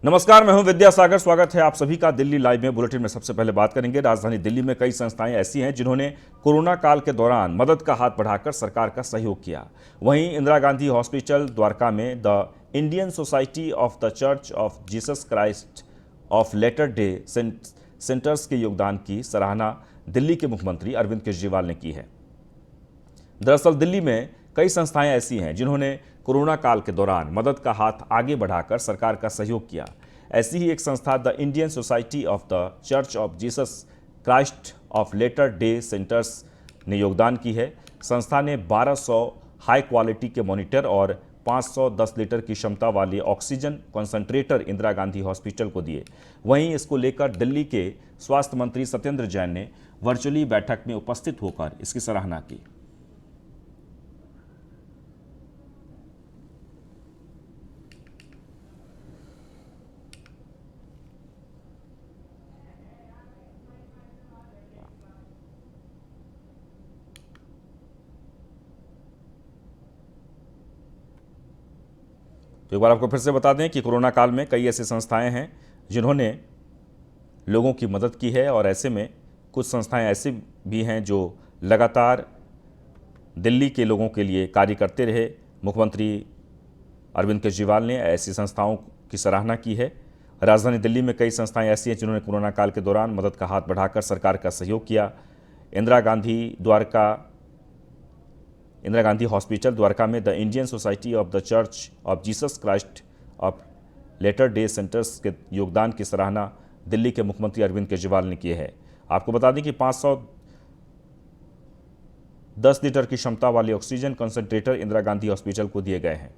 नमस्कार, मैं हूं विद्यासागर। स्वागत है आप सभी का दिल्ली लाइव में। बुलेटिन में सबसे पहले बात करेंगे, राजधानी दिल्ली में कई संस्थाएं ऐसी हैं जिन्होंने कोरोना काल के दौरान मदद का हाथ बढ़ाकर सरकार का सहयोग किया। वहीं इंदिरा गांधी हॉस्पिटल द्वारका में the Indian Society of the Church of Jesus Christ of Latter Day Saints के योगदान की सराहना दिल्ली के मुख्यमंत्री अरविंद केजरीवाल ने की है। दरअसल दिल्ली में कई संस्थाएं ऐसी हैं जिन्होंने कोरोना काल के दौरान मदद का हाथ आगे बढ़ाकर सरकार का सहयोग किया। ऐसी ही एक संस्था the Indian Society of the Church of Jesus Christ of Latter Day Saints ने योगदान की है। संस्था ने 1200 हाई क्वालिटी के मॉनिटर और 510 लीटर की क्षमता वाले oxygen concentrator Indira Gandhi hospital को दिए। वहीं इसको लेकर दिल्ली के स्वास्थ्य मंत्री सत्येंद्र जैन ने वर्चुअली बैठक में उपस्थित होकर इसकी सराहना की। तो एक बार आपको फिर से बता दें कि कोरोना काल में कई ऐसी संस्थाएं हैं जिन्होंने लोगों की मदद की है, और ऐसे में कुछ संस्थाएं ऐसी भी हैं जो लगातार दिल्ली के लोगों के लिए कार्य करते रहे। मुख्यमंत्री अरविंद केजरीवाल ने ऐसी संस्थाओं की सराहना की है। राजधानी दिल्ली में कई संस्थाएं ऐसी हैं जिन्होंने कोरोना काल के दौरान मदद का हाथ बढ़ाकर सरकार का सहयोग किया। इंदिरा गांधी हॉस्पिटल द्वारका में the Indian Society of the Church of Jesus Christ of Latter Day Saints के योगदान की सराहना दिल्ली के मुख्यमंत्री अरविंद केजरीवाल ने की है। आपको बता दें कि 510 लीटर की क्षमता वाले oxygen concentrator Indira Gandhi hospital को दिए गए हैं।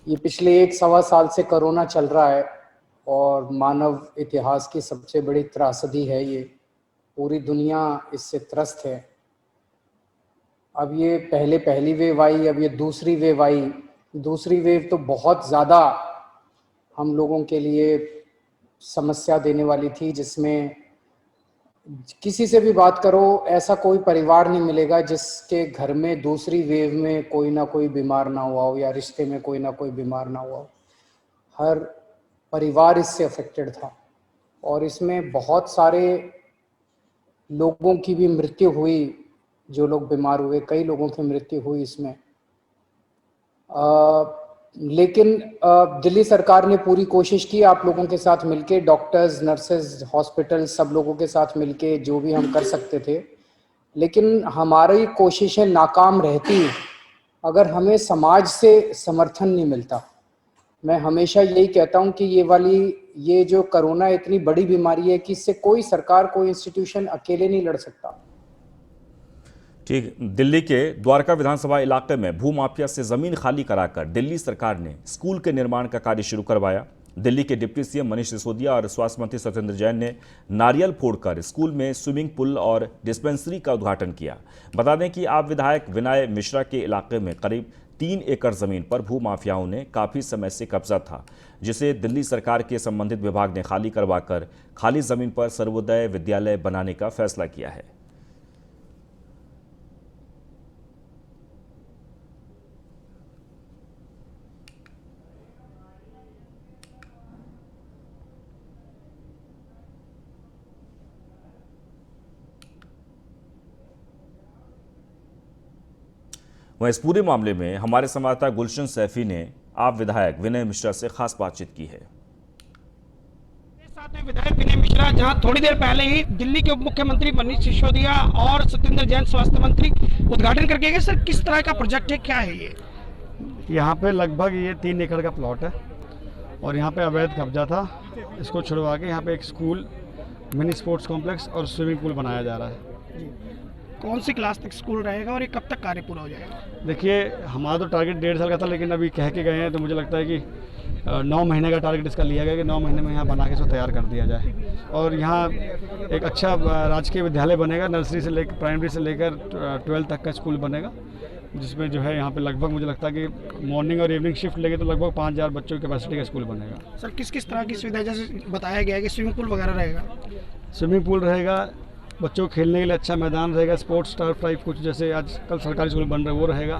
ये पिछले 1-1.25 साल से कोरोना चल रहा है और मानव इतिहास की सबसे बड़ी त्रासदी है। ये पूरी दुनिया इससे त्रस्त है। अब ये पहली वेव आई, अब ये दूसरी वेव आई। दूसरी वेव तो बहुत ज़्यादा हम लोगों के लिए समस्या देने वाली थी, जिसमें किसी से भी बात करो ऐसा कोई परिवार नहीं मिलेगा जिसके घर में दूसरी वेव में कोई ना कोई बीमार ना हुआ हो या रिश्ते में कोई ना कोई बीमार ना हुआ हो। हर परिवार इससे अफेक्टेड था और इसमें बहुत सारे लोगों की भी मृत्यु हुई। जो लोग बीमार हुए, कई लोगों की मृत्यु हुई इसमें। लेकिन दिल्ली सरकार ने पूरी कोशिश की आप लोगों के साथ मिलके, डॉक्टर्स, नर्सेज, हॉस्पिटल, सब लोगों के साथ मिलके जो भी हम कर सकते थे। लेकिन हमारी कोशिशें नाकाम रहती अगर हमें समाज से समर्थन नहीं मिलता। मैं हमेशा यही कहता हूं कि ये जो कोरोना इतनी बड़ी बीमारी है कि इससे कोई सरकार, कोई इंस्टीट्यूशन अकेले नहीं लड़ सकता। ठीक, दिल्ली के द्वारका विधानसभा इलाके में भूमाफिया से जमीन खाली कराकर दिल्ली सरकार ने स्कूल के निर्माण का कार्य शुरू करवाया। दिल्ली के डिप्टी सीएम मनीष सिसोदिया और स्वास्थ्य मंत्री सत्येंद्र जैन ने नारियल फोड़कर स्कूल में स्विमिंग पूल और डिस्पेंसरी का उद्घाटन किया। बता दें कि आप विधायक विनय मिश्रा के इलाके में करीब 3 एकड़ जमीन पर भूमाफियाओं ने काफी समय से कब्जा था, जिसे दिल्ली सरकार के संबंधित विभाग ने खाली करवाकर खाली जमीन पर सर्वोदय विद्यालय बनाने का फैसला किया है। वहीं इस पूरे मामले में हमारे संवाददाता गुलशन सैफी ने आप विधायक विनय मिश्रा से खास बातचीत की है। साथ में विधायक विनय मिश्रा, जहां थोड़ी देर पहले ही दिल्ली के उप मुख्यमंत्री मनीष सिसोदिया और सत्येंद्र जैन स्वास्थ्य मंत्री उद्घाटन करके गए। सर, किस तरह का प्रोजेक्ट है, क्या है ये? यहाँ पे लगभग ये 3 एकड़ का प्लॉट है और यहाँ पे अवैध कब्जा था। इसको छुड़वा के यहाँ पे एक स्कूल, मिनी स्पोर्ट्स कॉम्प्लेक्स और स्विमिंग पूल बनाया जा रहा है। कौन सी क्लास तक स्कूल रहेगा और ये कब तक कार्य पूरा हो जाएगा? देखिए, हमारा तो टारगेट 1.5 साल का था, लेकिन अभी कह के गए हैं तो मुझे लगता है कि 9 महीने का टारगेट इसका लिया गया कि 9 महीने में यहाँ बना के इसको तैयार कर दिया जाए। और यहाँ एक अच्छा राजकीय विद्यालय बनेगा। नर्सरी से लेकर, प्राइमरी से लेकर 12 तक का स्कूल बनेगा, जिसमें जो है यहाँ पे लगभग मुझे लगता है कि मॉर्निंग और इवनिंग शिफ्ट लेंगे तो लगभग 5000 बच्चों की कैपेसिटी का स्कूल बनेगा। सर, किस किस तरह की सुविधा, जैसे बताया गया है कि स्विमिंग पूल वगैरह रहेगा? स्विमिंग पूल रहेगा, बच्चों को खेलने के लिए अच्छा मैदान रहेगा, स्पोर्ट्स टर्फ टाइप कुछ जैसे आजकल सरकारी स्कूल बन रहे वो रहेगा।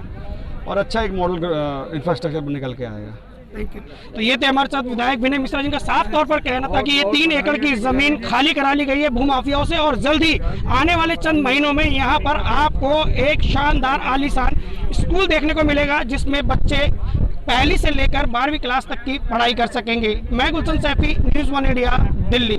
और अच्छा एक मॉडल इंफ्रास्ट्रक्चर निकल के आएगा। Thank you. तो ये थे हमारे साथ विधायक विनय मिश्रा जिनका साफ तौर पर कहना था कि ये 3 एकड़ की जमीन खाली करा ली गई है भूमाफियाओं से और जल्द ही आने वाले चंद महीनों में यहाँ पर आपको एक शानदार आलीशान स्कूल देखने को मिलेगा जिसमें बच्चे पहली से लेकर 12वीं क्लास तक की पढ़ाई कर सकेंगे। मैं गुलशन सैफी, न्यूज़ 1 इंडिया, दिल्ली।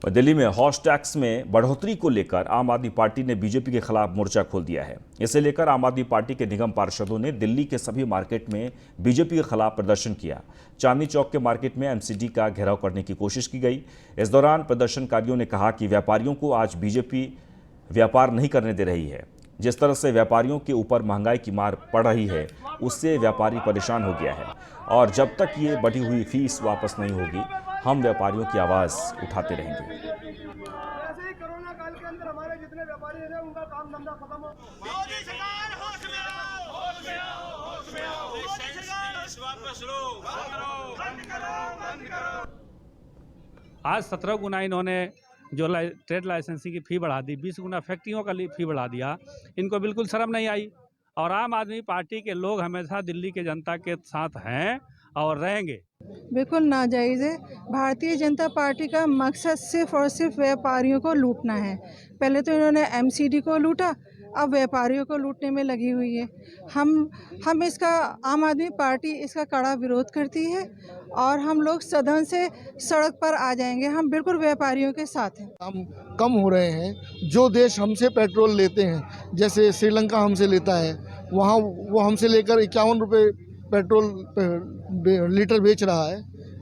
दिल्ली में हॉर्स टैक्स में बढ़ोतरी को लेकर आम आदमी पार्टी ने बीजेपी के खिलाफ मोर्चा खोल दिया है। इसे लेकर आम आदमी पार्टी के निगम पार्षदों ने दिल्ली के सभी मार्केट में बीजेपी के खिलाफ प्रदर्शन किया। चांदनी चौक के मार्केट में एमसीडी का घेराव करने की कोशिश की गई। इस दौरान प्रदर्शनकारियों ने कहा कि व्यापारियों को आज बीजेपी व्यापार नहीं करने दे रही है। जिस तरह से व्यापारियों के ऊपर महंगाई की मार पड़ रही है उससे व्यापारी परेशान हो गया है और जब तक ये बढ़ी हुई फीस वापस नहीं होगी हम व्यापारियों की आवाज़ उठाते रहेंगे। ऐसे ही कोरोना काल के अंदर हमारे जितने व्यापारी हैं उनका काम धंधा खत्म हो। मोदी सरकार होश में आओ, होश में आओ, होश में आओ। मोदी सरकार वापस लो, बंद करो, बंद करो। आज 17 गुना इन्होंने जो ट्रेड लाइसेंसिंग की फ़ी बढ़ा दी, 20 गुना फैक्ट्रियों का फ़ी बढ़ा दिया। इनको बिल्कुल शर्म नहीं आई और आम आदमी पार्टी के लोग हमेशा दिल्ली के जनता के साथ हैं और रहेंगे। बिल्कुल नाजायज़ है। भारतीय जनता पार्टी का मकसद सिर्फ और सिर्फ व्यापारियों को लूटना है। पहले तो इन्होंने एमसीडी को लूटा, अब व्यापारियों को लूटने में लगी हुई है। हम इसका आम आदमी पार्टी इसका कड़ा विरोध करती है और हम लोग सदन से सड़क पर आ जाएंगे। हम बिल्कुल व्यापारियों के साथ हैं। दाम कम हो रहे हैं। जो देश हमसे पेट्रोल लेते हैं, जैसे श्रीलंका हमसे लेता है, वहाँ वो हमसे लेकर 51 रुपये पेट्रोल लीटर बेच रहा है।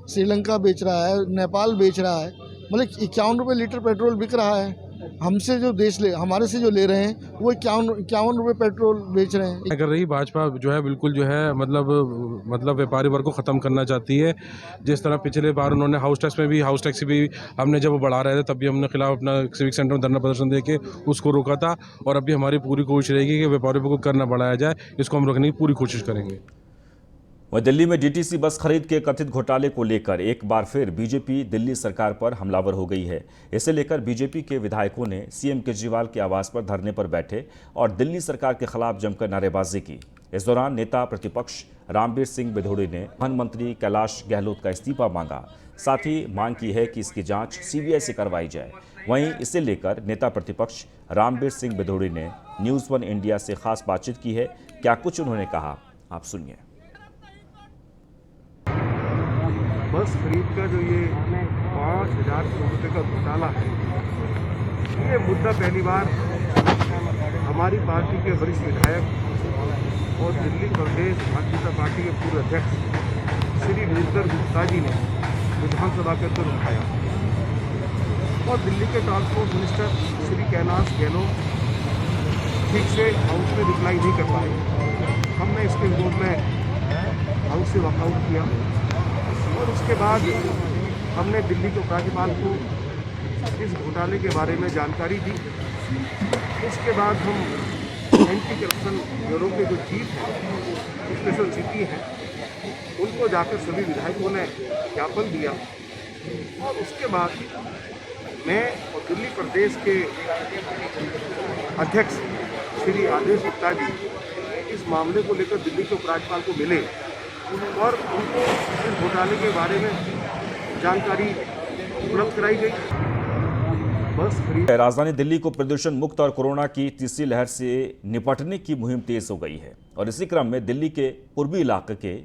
श्रीलंका बेच रहा है, नेपाल बेच रहा है, मतलब 51 रुपये लीटर पेट्रोल बिक रहा है। हमसे जो देश हमारे से जो ले रहे हैं वो 51 रुपये पेट्रोल बेच रहे हैं। कर रही भाजपा जो है बिल्कुल जो है मतलब व्यापारी वर्ग को ख़त्म करना चाहती है। जिस तरह पिछले बार उन्होंने हाउस टैक्स भी हमने जब बढ़ा रहे थे तब भी हमने खिलाफ अपना सिविक सेंटर में धरना प्रदर्शन देके उसको रोका था और अभी हमारी पूरी कोशिश रहेगी कि व्यापारियों को कर न बढ़ाया जाए। इसको हम रोकने की पूरी कोशिश करेंगे। वहीं दिल्ली में डीटीसी बस खरीद के कथित घोटाले को लेकर एक बार फिर बीजेपी दिल्ली सरकार पर हमलावर हो गई है। इसे लेकर बीजेपी के विधायकों ने सीएम केजरीवाल के आवास पर धरने पर बैठे और दिल्ली सरकार के खिलाफ जमकर नारेबाजी की। इस दौरान नेता प्रतिपक्ष रामबीर सिंह बिधोड़े ने वन मंत्री कैलाश गहलोत का इस्तीफा मांगा। साथ ही मांग की है कि इसकी जांच सीबीआई से करवाई जाए। वहीं इसे लेकर नेता प्रतिपक्ष रामबीर सिंह बिधोड़े ने न्यूज़ 1 इंडिया से खास बातचीत की है। क्या कुछ उन्होंने कहा, आप सुनिए। बस खरीद का जो ये 5,000 करोड़ रुपये का घोटाला है, ये मुद्दा पहली बार हमारी पार्टी के वरिष्ठ विधायक और दिल्ली प्रदेश भारतीय जनता पार्टी के पूर्व अध्यक्ष श्री नीलकर गुप्ता जी ने विधानसभा के अंदर उठाया और दिल्ली के ट्रांसपोर्ट मिनिस्टर श्री कैलाश गहलोत ठीक से हाउस में रिप्लाई नहीं कर पाए। हमने इसके विरोध में हाउस से वॉकआउट किया और उसके बाद हमने दिल्ली के राज्यपाल को इस घोटाले के बारे में जानकारी दी। उसके बाद हम एंटी करप्शन ब्यूरो के जो चीफ हैं, स्पेशल सीपी हैं, उनको जाकर सभी विधायकों ने ज्ञापन दिया और उसके बाद मैं और दिल्ली प्रदेश के अध्यक्ष श्री आदेश गुप्ता जी इस मामले को लेकर दिल्ली के उपराज्यपाल को मिले और उनको इस घोटाले के बारे में जानकारी उपलब्ध कराई गई। बस राजधानी दिल्ली को प्रदूषण मुक्त और कोरोना की तीसरी लहर से निपटने की मुहिम तेज हो गई है और इसी क्रम में दिल्ली के पूर्वी इलाके के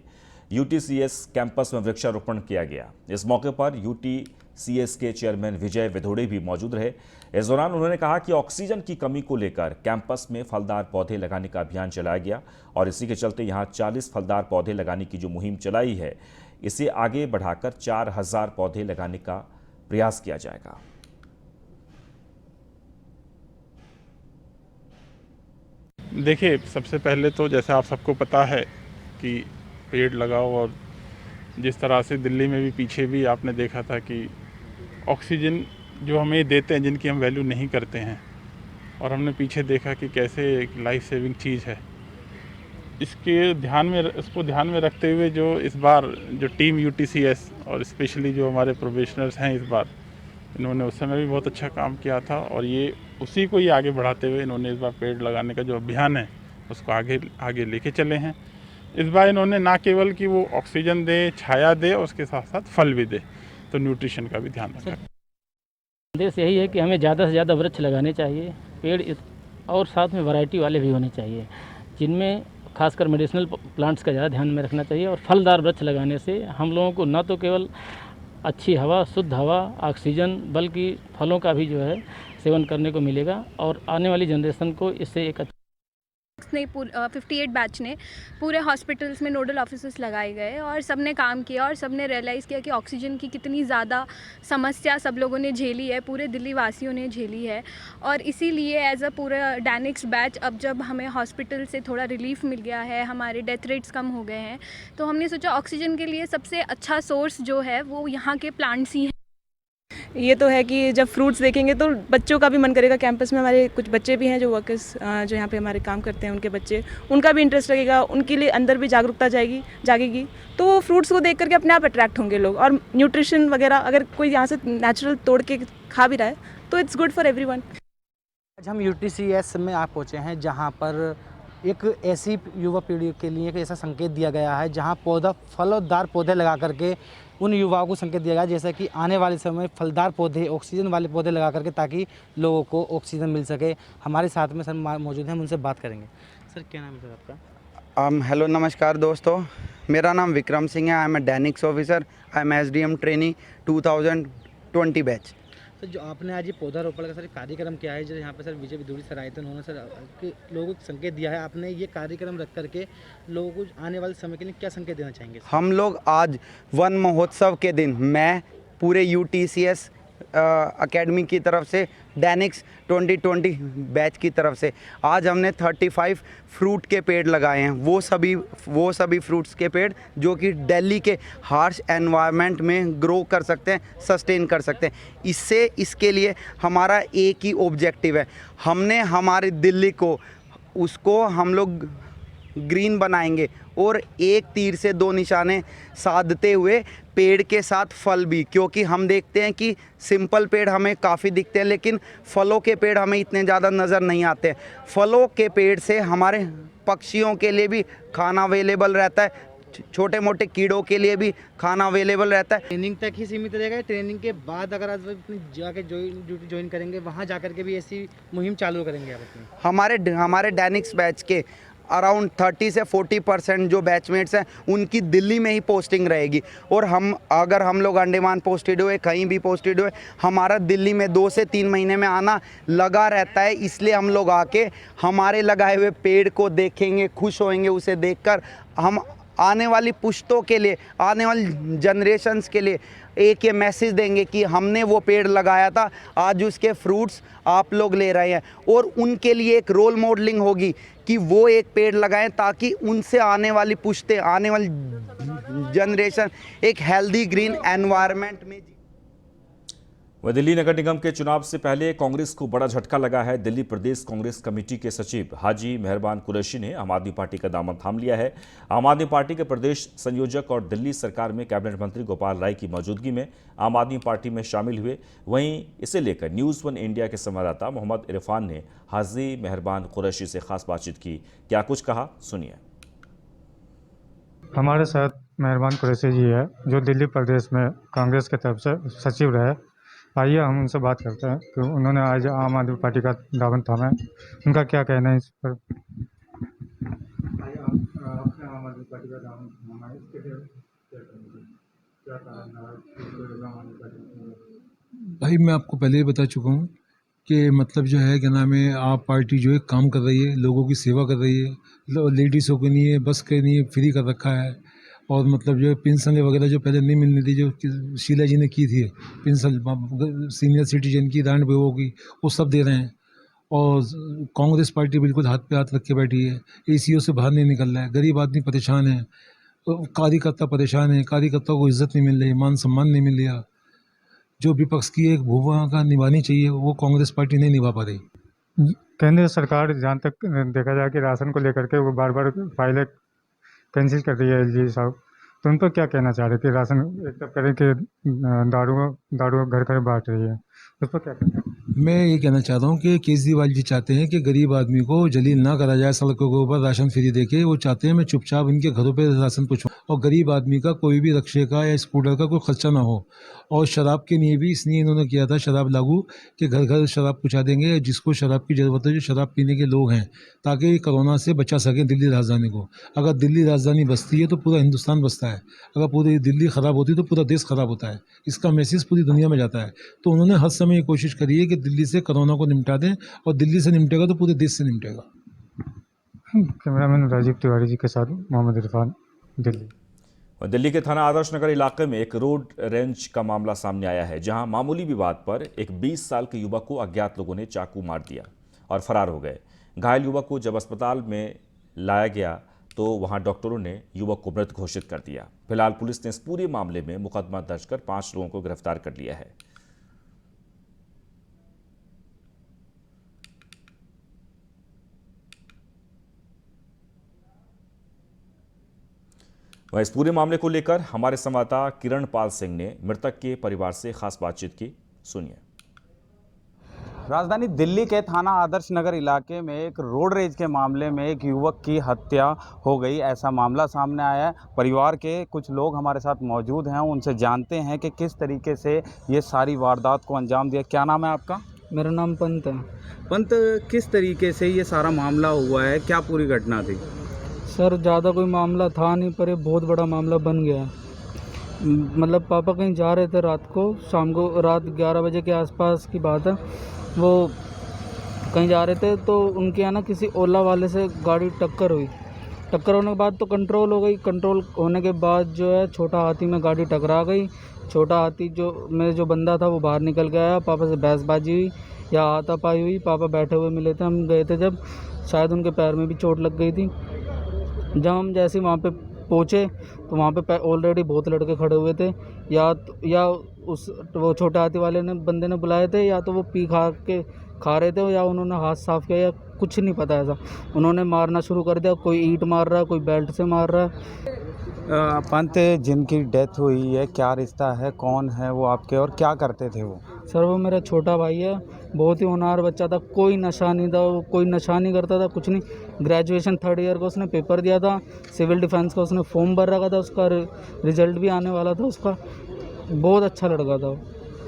यूटीसीएस कैंपस में वृक्षारोपण किया गया। इस मौके पर यूटीसीएस के चेयरमैन विजय विधोड़े भी मौजूद रहे। इस दौरान उन्होंने कहा कि ऑक्सीजन की कमी को लेकर कैंपस में फलदार पौधे लगाने का अभियान चलाया गया और इसी के चलते यहां 40 फलदार पौधे लगाने की जो मुहिम चलाई है इसे आगे बढ़ाकर 4,000 पौधे लगाने का प्रयास किया जाएगा। देखिए, सबसे पहले तो जैसा आप सबको पता है कि पेड़ लगाओ और जिस तरह से दिल्ली में भी पीछे भी आपने देखा था कि ऑक्सीजन जो हमें देते हैं जिनकी हम वैल्यू नहीं करते हैं और हमने पीछे देखा कि कैसे एक लाइफ सेविंग चीज़ है। इसको ध्यान में रखते हुए जो इस बार जो टीम यूटीसीएस और स्पेशली जो हमारे प्रोफेशनल्स हैं इस बार इन्होंने उस समय भी बहुत अच्छा काम किया था और ये उसी को ही आगे बढ़ाते हुए इन्होंने इस बार पेड़ लगाने का जो अभियान है उसको आगे आगे लेके चले हैं। इस बार इन्होंने ना केवल कि वो ऑक्सीजन दे, छाया दे, उसके साथ साथ फल भी दे, तो न्यूट्रिशन का भी ध्यान रखा। संदेश यही है कि हमें ज़्यादा से ज़्यादा वृक्ष लगाने चाहिए, और साथ में वैरायटी वाले भी होने चाहिए, जिनमें खासकर मेडिसिनल प्लांट्स का ज़्यादा ध्यान में रखना चाहिए। और फलदार वृक्ष लगाने से हम लोगों को न तो केवल अच्छी हवा, शुद्ध हवा, ऑक्सीजन, बल्कि फलों का भी जो है सेवन करने को मिलेगा, और आने वाली जनरेशन को इससे एक ने 58 बैच ने पूरे हॉस्पिटल्स में नोडल ऑफिसर्स लगाए गए और सब ने काम किया और सब ने रियलाइज़ किया कि ऑक्सीजन की कितनी ज़्यादा समस्या सब लोगों ने झेली है, पूरे दिल्ली वासियों ने झेली है। और इसीलिए एज अ पूरा डैनिक्स बैच अब जब हमें हॉस्पिटल से थोड़ा रिलीफ मिल गया है, हमारे डेथ रेट्स कम हो गए हैं, तो हमने सोचा ऑक्सीजन के लिए सबसे अच्छा सोर्स जो है वो यहाँ के प्लांट्स ही हैं। ये तो है कि जब फ्रूट्स देखेंगे तो बच्चों का भी मन करेगा। कैंपस में हमारे कुछ बच्चे भी हैं जो वर्कर्स जो यहाँ पे हमारे काम करते हैं, उनके बच्चे, उनका भी इंटरेस्ट लगेगा, उनके लिए अंदर भी जागरूकता जागेगी, तो फ्रूट्स को देख करके अपने आप अट्रैक्ट होंगे लोग। और न्यूट्रिशन वगैरह अगर कोई यहाँ से नेचुरल तोड़ के खा भी रहा है तो इट्स गुड फॉर एवरीवन। आज हम UTCS में आप पहुँचे हैं जहाँ पर एक ऐसी युवा पीढ़ी के लिए एक ऐसा संकेत दिया गया है जहाँ फलदार पौधे लगा करके उन युवाओं को संकेत दिया गया जैसा कि आने वाले समय में फलदार पौधे, ऑक्सीजन वाले पौधे लगा करके, ताकि लोगों को ऑक्सीजन मिल सके। हमारे साथ में सर मौजूद हैं, हम उनसे बात करेंगे। सर क्या नाम है सर आपका? हेलो, नमस्कार दोस्तों, मेरा नाम विक्रम सिंह है। I am a DANICS officer, I am SDM trainee 2020 batch. Sir जो आपने आज ये पौधारोपण का सर कार्यक्रम किया है, जो यहाँ पे सर विजय विदुरी सर आए थे, उन्होंने सर लोगों को संकेत दिया है, आपने ये कार्यक्रम रख करके लोगों को आने वाले समय के लिए क्या संकेत देना चाहेंगे? हम लोग आज वन महोत्सव के दिन, मैं पूरे UTCS अकेडमी की तरफ से, डैनिक्स 2020 बैच की तरफ से, आज हमने 35 फ्रूट के पेड़ लगाए हैं। वो सभी फ्रूट्स के पेड़ जो कि दिल्ली के हार्श एनवायरनमेंट में ग्रो कर सकते हैं, सस्टेन कर सकते हैं। इसके लिए हमारा एक ही ऑब्जेक्टिव है, हमने हमारी दिल्ली को, उसको हम लोग ग्रीन बनाएंगे और एक तीर से दो निशाने साधते हुए पेड़ के साथ फल भी, क्योंकि हम देखते हैं कि सिंपल पेड़ हमें काफ़ी दिखते हैं लेकिन फलों के पेड़ हमें इतने ज़्यादा नज़र नहीं आते। फलों के पेड़ से हमारे पक्षियों के लिए भी खाना अवेलेबल रहता है, छोटे मोटे कीड़ों के लिए भी खाना अवेलेबल रहता है। ट्रेनिंग तक ही सीमित रहेगा? ट्रेनिंग के बाद अगर आज अपनी जाके ड्यूटी ज्वाइन करेंगे, वहाँ जा कर के भी ऐसी मुहिम चालू करेंगे आप अपनी? हमारे डैनिक्स बैच के अराउंड 30 से 40% जो बैचमेट्स हैं उनकी दिल्ली में ही पोस्टिंग रहेगी, और अगर हम लोग अंडमान पोस्टेड हुए, कहीं भी पोस्टेड हुए, हमारा दिल्ली में 2 से 3 महीने में आना लगा रहता है। इसलिए हम लोग आके हमारे लगाए हुए पेड़ को देखेंगे, खुश होंगे उसे देखकर। हम आने वाली पुश्तों के लिए, आने वाली जनरेशन्स के लिए एक ये मैसेज देंगे कि हमने वो पेड़ लगाया था, आज उसके फ्रूट्स आप लोग ले रहे हैं, और उनके लिए एक रोल मॉडलिंग होगी कि वो एक पेड़ लगाएं ताकि उनसे आने वाली पुश्तें, आने वाली जनरेशन एक हेल्दी ग्रीन एनवायरनमेंट में। वह दिल्ली नगर निगम के चुनाव से पहले कांग्रेस को बड़ा झटका लगा है। दिल्ली प्रदेश कांग्रेस कमेटी के सचिव हाजी मेहरबान कुरैशी ने आम आदमी पार्टी का दामन थाम लिया है। आम आदमी पार्टी के प्रदेश संयोजक और दिल्ली सरकार में कैबिनेट मंत्री गोपाल राय की मौजूदगी में आम आदमी पार्टी में शामिल हुए। वहीं इसे लेकर न्यूज़1 इंडिया के संवाददाता मोहम्मद इरफान ने हाजी मेहरबान कुरैशी से खास बातचीत की। क्या कुछ कहा, सुनिए। हमारे साथ मेहरबान कुरैशी जी है जो दिल्ली प्रदेश में कांग्रेस की तरफ से सचिव रहे। आइए हम उनसे बात करते हैं कि उन्होंने आज आम आदमी पार्टी का दामन थामा है, उनका क्या कहना है इस पर। आपने आम आदमी पार्टी का दामन थामा है, इसके लिए क्या कारण है? भाई मैं आपको पहले ही बता चुका हूँ कि मतलब जो है क्या नाम है, आप पार्टी जो है काम कर रही है, लोगों की सेवा कर रही है, लेडीज़ों के लिए बस के लिए फ्री कर रखा है, और मतलब जो है पेंशन वगैरह जो पहले नहीं मिलनी थी, जो शीला जी ने की थी पेंशन सीनियर सिटीजन की, दांड बेवों की, वो सब दे रहे हैं। और कांग्रेस पार्टी बिल्कुल हाथ पे हाथ रख के बैठी है, ACO से बाहर नहीं निकल रहा है, गरीब आदमी परेशान है, कार्यकर्ता परेशान है, कार्यकर्ताओं को इज्जत नहीं मिल रही, मान सम्मान नहीं मिल रहा। जो विपक्ष की एक भूमिका निभानी चाहिए वो कांग्रेस पार्टी नहीं निभा पा रही। केंद्र सरकार जहाँ तक देखा जाए कि राशन को लेकर के वो बार बार फाइलें कैंसिल कर रही है LG साहब, तो उन पर क्या कहना चाह रहे कि राशन एक तरफ करें कि दारू घर घर बांट रही है, उस पर क्या कहना है? मैं ये कहना चाहता हूँ कि केजरीवाल जी चाहते हैं कि गरीब आदमी को जलील ना करा जाए, सड़कों के ऊपर राशन फ्री देके। वो चाहते हैं मैं चुपचाप इनके घरों पे राशन पहुँचाऊँ और गरीब आदमी का कोई भी रिक्शे का या स्कूटर का कोई खर्चा ना हो। और शराब के लिए भी इसलिए इन्होंने किया था शराब लागू कि घर घर शराब पहुँचा देंगे जिसको शराब की ज़रूरत है, जो शराब पीने के लोग हैं, ताकि कोरोना से बचा सकें दिल्ली राजधानी को। अगर दिल्ली राजधानी बसती है तो पूरा हिंदुस्तान बसता है, अगर पूरी दिल्ली ख़राब होती है तो पूरा देश ख़राब होता है। इसका मैसेज पूरी दुनिया में जाता है। तो उन्होंने हर समय ये कोशिश करी है कि दिल्ली से कोरोना को निपटा दें, और दिल्ली से निपटेगा तो पूरे देश से निपटेगा। कैमरामैन राजीव तिवारी जी के साथ मोहम्मद इरफान, दिल्ली। और दिल्ली के थाना आदर्श नगर इलाके में एक रोड रेंज का मामला सामने आया है, जहां मामूली विवाद पर एक 20 साल के युवक को अज्ञात लोगों ने चाकू मार दिया और फरार हो गए। घायल युवक को जब अस्पताल में लाया गया तो वहां डॉक्टरों ने युवक को मृत घोषित कर दिया। फिलहाल पुलिस ने इस पूरे मामले में मुकदमा दर्ज कर 5 लोगों को गिरफ्तार कर लिया है। वह इस पूरे मामले को लेकर हमारे संवाददाता किरण पाल सिंह ने मृतक के परिवार से खास बातचीत की, सुनिए। राजधानी दिल्ली के थाना आदर्श नगर इलाके में एक रोड रेज के मामले में एक युवक की हत्या हो गई, ऐसा मामला सामने आया है। परिवार के कुछ लोग हमारे साथ मौजूद हैं, उनसे जानते हैं कि किस तरीके से ये सारी वारदात को अंजाम दिया। क्या नाम है आपका? मेरा नाम पंत है। पंत, किस तरीके से ये सारा मामला हुआ है, क्या पूरी घटना थी? सर ज़्यादा कोई मामला था नहीं, पर ये बहुत बड़ा मामला बन गया। मतलब पापा कहीं जा रहे थे रात को, शाम को रात 11 बजे के आसपास की बात है। वो कहीं जा रहे थे तो उनके यहाँ ना किसी ओला वाले से गाड़ी टक्कर हुई। टक्कर होने के बाद तो कंट्रोल हो गई। कंट्रोल होने के बाद जो है छोटा हाथी में गाड़ी टकरा गई। छोटा हाथी में जो बंदा था वो बाहर निकल गया। पापा से बहसबाजी हुई या हाथापाई हुई। पापा बैठे हुए मिले थे, हम गए थे जब, शायद उनके पैर में भी चोट लग गई थी। जब हम जैसे वहाँ पे पहुँचे तो वहाँ पे ऑलरेडी बहुत लड़के खड़े हुए थे। या वो छोटे हाथी वाले ने बंदे ने बुलाए थे, या तो वो पी खा रहे थे, या उन्होंने हाथ साफ किया, या कुछ नहीं पता ऐसा। उन्होंने मारना शुरू कर दिया। कोई ईंट मार रहा है, कोई बेल्ट से मार रहा है। पंत, जिनकी डेथ हुई है, क्या रिश्ता है, कौन है वो आपके, और क्या करते थे वो? सर वो मेरा छोटा भाई है। बहुत ही होनहार बच्चा था, कोई नशा नहीं था, वो कोई नशा नहीं करता था, कुछ नहीं। ग्रेजुएशन 3rd ईयर का उसने पेपर दिया था। सिविल डिफेंस का उसने फॉर्म भर रखा था, उसका रिजल्ट भी आने वाला था उसका। बहुत अच्छा लड़का था वो।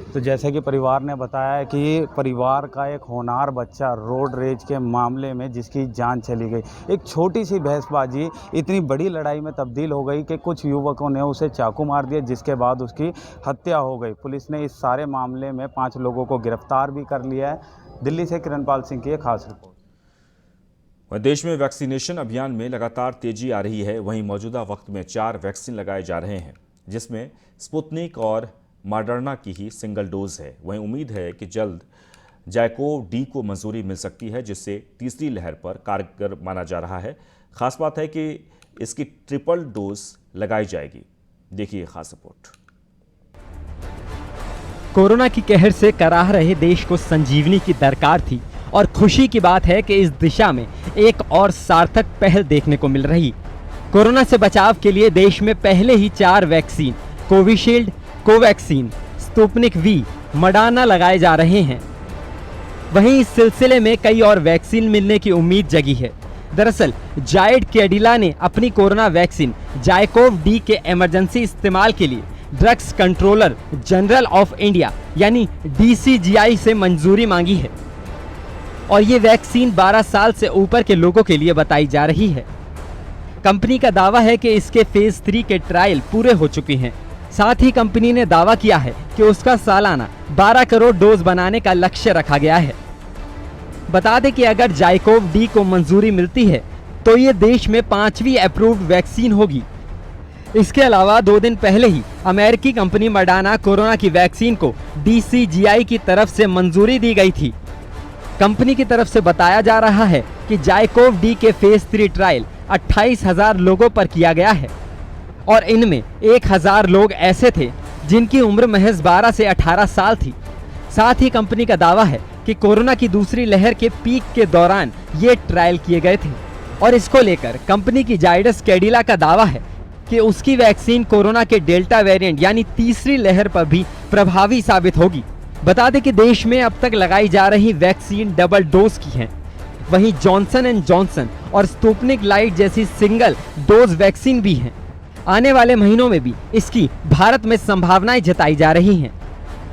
तो जैसे कि परिवार ने बताया कि परिवार का एक होनहार बच्चा रोड रेज के मामले में जिसकी जान चली गई, एक छोटी सी बहसबाजी इतनी बड़ी लड़ाई में तब्दील हो गई कि कुछ युवकों ने उसे चाकू मार दिया, जिसके बाद उसकी हत्या हो गई। पुलिस ने इस सारे मामले में 5 लोगों को गिरफ्तार भी कर लिया है। दिल्ली से किरण पाल सिंह की एक खास रिपोर्ट। देश में वैक्सीनेशन अभियान में लगातार तेजी आ रही है। वहीं मौजूदा वक्त में 4 वैक्सीन लगाए जा रहे हैं, जिसमें स्पुतनिक और मॉडर्ना की ही सिंगल डोज है। वहीं उम्मीद है कि जल्द जाइकोव डी को मंजूरी मिल सकती है, जिससे तीसरी लहर पर कारगर माना जा रहा है। खास बात है कि इसकी ट्रिपल डोज लगाई जाएगी। देखिए खास रिपोर्ट। कोरोना की कहर से कराह रहे देश को संजीवनी की दरकार थी, और खुशी की बात है कि इस दिशा में एक और सार्थक पहल देखने को मिल रही। कोरोना से बचाव के लिए देश में पहले ही 4 vaccine Covishield, Covaxin, Sputnik V, Moderna लगाए जा रहे हैं। वहीं इस सिलसिले में कई और वैक्सीन मिलने की उम्मीद जगी है। दरअसल जायड कैडिला ने अपनी कोरोना वैक्सीन जाइकोव डी के इमरजेंसी इस्तेमाल के लिए drugs controller general of India यानी DCGI से मंजूरी मांगी है, और ये वैक्सीन 12 साल से ऊपर के लोगों के लिए बताई जा रही है। कंपनी का दावा है कि इसके फेज 3 के ट्रायल पूरे हो चुके हैं। साथ ही कंपनी ने दावा किया है कि उसका सालाना 12 करोड़ डोज बनाने का लक्ष्य रखा गया है। बता दें कि अगर जाइकोव डी को मंजूरी मिलती है तो ये देश में 5वीं अप्रूव्ड वैक्सीन होगी। इसके अलावा 2 दिन पहले ही अमेरिकी कंपनी मॉडर्ना कोरोना की वैक्सीन को DCGI की तरफ से मंजूरी दी गई थी। कंपनी की तरफ से बताया जा रहा है कि जाइकोव डी के फेज 3 ट्रायल 28,000 लोगों पर किया गया है, और इनमें 1,000 लोग ऐसे थे जिनकी उम्र महज 12 से 18 साल थी। साथ ही कंपनी का दावा है कि कोरोना की दूसरी लहर के पीक के दौरान ये ट्रायल किए गए थे, और इसको लेकर कंपनी की जायडस कैडिला का दावा है कि उसकी वैक्सीन कोरोना के डेल्टा वेरिएंट यानी तीसरी लहर पर भी प्रभावी साबित होगी। बता दें कि देश में अब तक लगाई जा रही वैक्सीन डबल डोज की है। वहीं जॉनसन एंड जॉनसन और स्पुतनिक लाइट जैसी सिंगल डोज वैक्सीन भी हैं। आने वाले महीनों में भी इसकी भारत में संभावनाएं जताई जा रही हैं।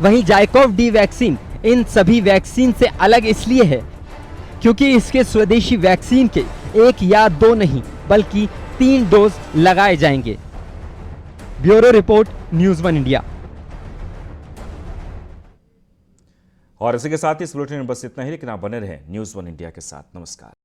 वहीं जाइकोव डी वैक्सीन इन सभी वैक्सीन से अलग इसलिए है क्योंकि इसके स्वदेशी वैक्सीन के 1 या 2 नहीं बल्कि 3 डोज लगाए जाएंगे। Bureau report, news 1 India. और इसी के साथ इस बुलेटिन में बस इतना ही, लेकिन आप बने रहें न्यूज़ 1 इंडिया के साथ। नमस्कार।